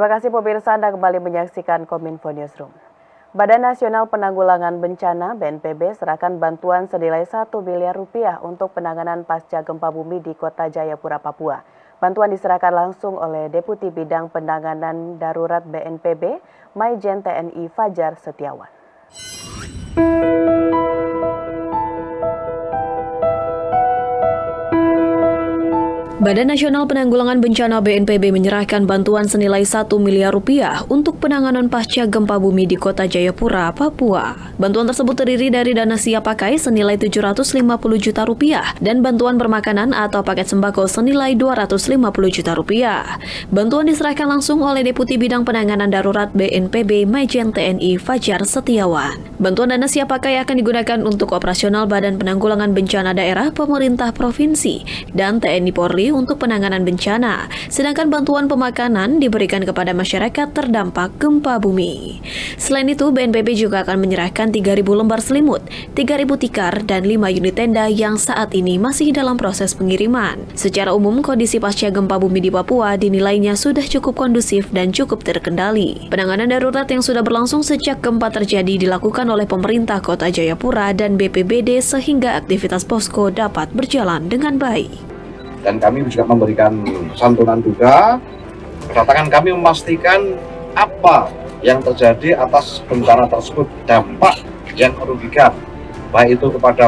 Terima kasih pemirsa, Anda kembali menyaksikan Kominfo Newsroom. Badan Nasional Penanggulangan Bencana (BNPB) serahkan bantuan senilai 1 miliar rupiah untuk penanganan pasca gempa bumi di Kota Jayapura, Papua. Bantuan diserahkan langsung oleh Deputi Bidang Penanganan Darurat BNPB, Maijen TNI Fajar Setiawan. Badan Nasional Penanggulangan Bencana (BNPB) menyerahkan bantuan senilai 1 miliar rupiah untuk penanganan pasca gempa bumi di Kota Jayapura, Papua. Bantuan tersebut terdiri dari dana siap pakai senilai 750 juta rupiah dan bantuan bermakanan atau paket sembako senilai 250 juta rupiah. Bantuan diserahkan langsung oleh Deputi Bidang Penanganan Darurat BNPB, Maijen TNI Fajar Setiawan. Bantuan dana siap pakai akan digunakan untuk operasional Badan Penanggulangan Bencana Daerah, Pemerintah Provinsi, dan TNI Polri untuk penanganan bencana, sedangkan bantuan pemakanan diberikan kepada masyarakat terdampak gempa bumi. Selain itu, BNPB juga akan menyerahkan 3.000 lembar selimut, 3.000 tikar, dan 5 unit tenda yang saat ini masih dalam proses pengiriman. Secara umum, kondisi pasca gempa bumi di Papua dinilainya sudah cukup kondusif dan cukup terkendali. Penanganan darurat yang sudah berlangsung sejak gempa terjadi dilakukan oleh pemerintah Kota Jayapura dan BPBD sehingga aktivitas posko dapat berjalan dengan baik. Dan kami juga memberikan santunan juga. Kedatangan kami memastikan apa yang terjadi atas bencana tersebut, dampak yang merugikan, baik itu kepada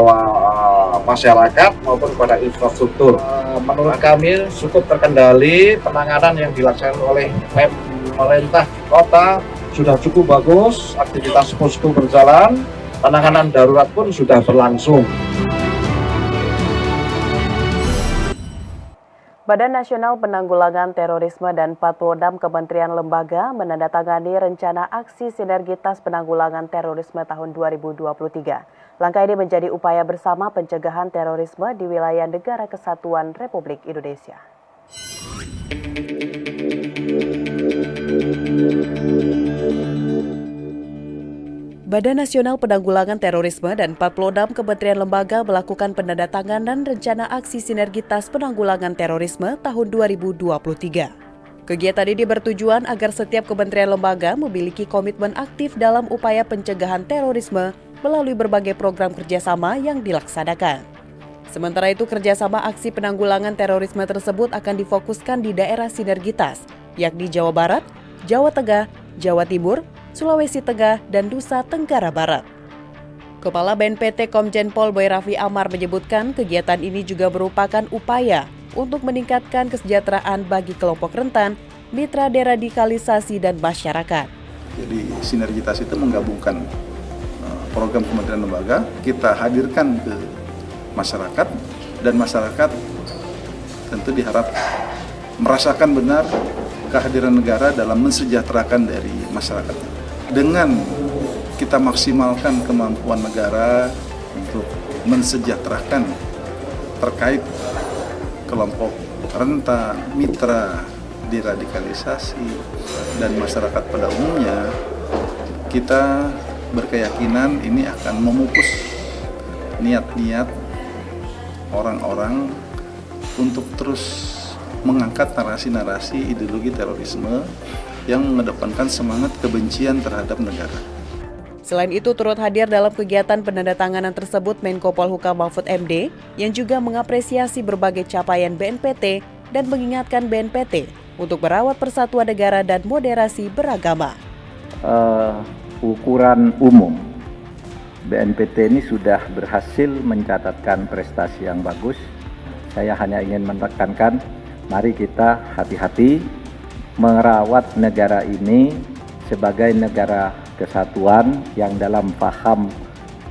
masyarakat maupun kepada infrastruktur. Menurut kami cukup terkendali, penanganan yang dilaksanakan oleh pemerintah kota sudah cukup bagus, aktivitas posko berjalan, penanganan darurat pun sudah berlangsung. Badan Nasional Penanggulangan Terorisme dan 46 Kementerian Lembaga menandatangani Rencana Aksi Sinergitas Penanggulangan Terorisme tahun 2023. Langkah ini menjadi upaya bersama pencegahan terorisme di wilayah Negara Kesatuan Republik Indonesia. Badan Nasional Penanggulangan Terorisme dan 46 Kementerian Lembaga melakukan penandatanganan Rencana Aksi Sinergitas Penanggulangan Terorisme tahun 2023. Kegiatan ini bertujuan agar setiap kementerian lembaga memiliki komitmen aktif dalam upaya pencegahan terorisme melalui berbagai program kerjasama yang dilaksanakan. Sementara itu, kerjasama aksi penanggulangan terorisme tersebut akan difokuskan di daerah sinergitas, yakni Jawa Barat, Jawa Tengah, Jawa Timur, Sulawesi Tengah, dan Nusa Tenggara Barat. Kepala BNPT Komjen Pol Boy Raffi Amar menyebutkan kegiatan ini juga merupakan upaya untuk meningkatkan kesejahteraan bagi kelompok rentan, mitra deradikalisasi, dan masyarakat. Jadi sinergitas itu menggabungkan program kementerian lembaga, kita hadirkan ke masyarakat, dan masyarakat tentu diharap merasakan benar kehadiran negara dalam mensejahterakan dari masyarakat. Dengan kita maksimalkan kemampuan negara untuk mensejahterakan terkait kelompok rentan, mitra deradikalisasi, dan masyarakat pada umumnya, kita berkeyakinan ini akan memupus niat-niat orang-orang untuk terus mengangkat narasi-narasi ideologi terorisme yang mengedepankan semangat kebencian terhadap negara. Selain itu, turut hadir dalam kegiatan penandatanganan tersebut Menko Polhukam Mahfud MD yang juga mengapresiasi berbagai capaian BNPT dan mengingatkan BNPT untuk merawat persatuan negara dan moderasi beragama. Ukuran umum, BNPT ini sudah berhasil mencatatkan prestasi yang bagus. Saya hanya ingin menekankan, mari kita hati-hati merawat negara ini sebagai negara kesatuan yang dalam paham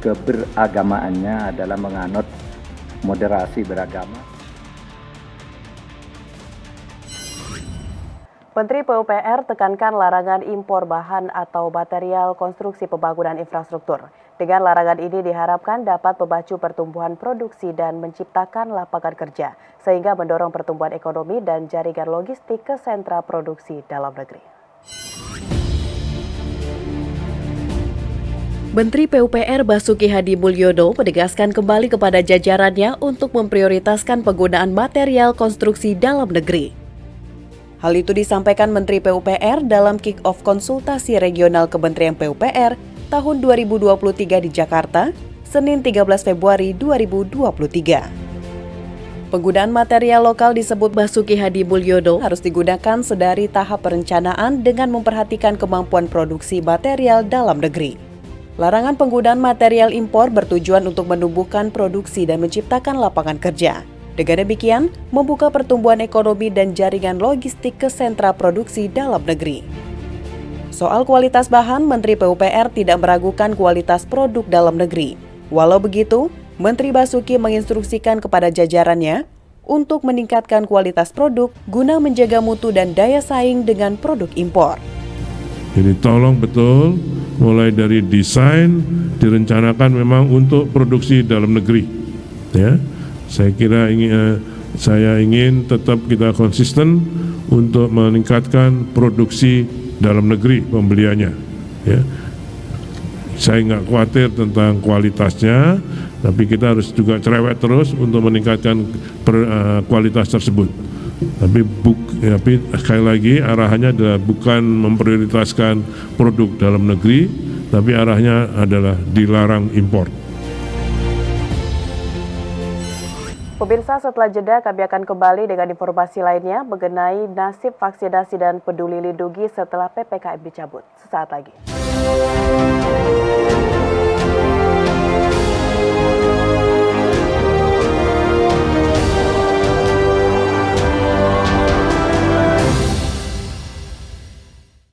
keberagamaannya adalah menganut moderasi beragama. Menteri PUPR tekankan larangan impor bahan atau material konstruksi pembangunan infrastruktur. Dengan larangan ini diharapkan dapat memacu pertumbuhan produksi dan menciptakan lapangan kerja, sehingga mendorong pertumbuhan ekonomi dan jaringan logistik ke sentra produksi dalam negeri. Menteri PUPR Basuki Hadi Mulyono menegaskan kembali kepada jajarannya untuk memprioritaskan penggunaan material konstruksi dalam negeri. Hal itu disampaikan Menteri PUPR dalam kick-off konsultasi regional Kementerian PUPR tahun 2023 di Jakarta, Senin 13 Februari 2023. Penggunaan material lokal disebut Basuki Hadi Mulyono harus digunakan sedari tahap perencanaan dengan memperhatikan kemampuan produksi material dalam negeri. Larangan penggunaan material impor bertujuan untuk menumbuhkan produksi dan menciptakan lapangan kerja. Dengan demikian, membuka pertumbuhan ekonomi dan jaringan logistik ke sentra produksi dalam negeri. Soal kualitas bahan, Menteri PUPR tidak meragukan kualitas produk dalam negeri. Walau begitu, Menteri Basuki menginstruksikan kepada jajarannya untuk meningkatkan kualitas produk guna menjaga mutu dan daya saing dengan produk impor. Jadi tolong betul mulai dari desain direncanakan memang untuk produksi dalam negeri. Ya, saya ingin tetap kita konsisten untuk meningkatkan produksi dalam negeri pembeliannya. Ya. Saya nggak khawatir tentang kualitasnya, tapi kita harus juga cerewet terus untuk meningkatkan kualitas tersebut. Tapi sekali lagi arahannya adalah bukan memprioritaskan produk dalam negeri, tapi arahnya adalah dilarang impor. Pemirsa, setelah jeda kami akan kembali dengan informasi lainnya mengenai nasib vaksinasi dan peduli lindungi setelah PPKM dicabut. Sesaat lagi.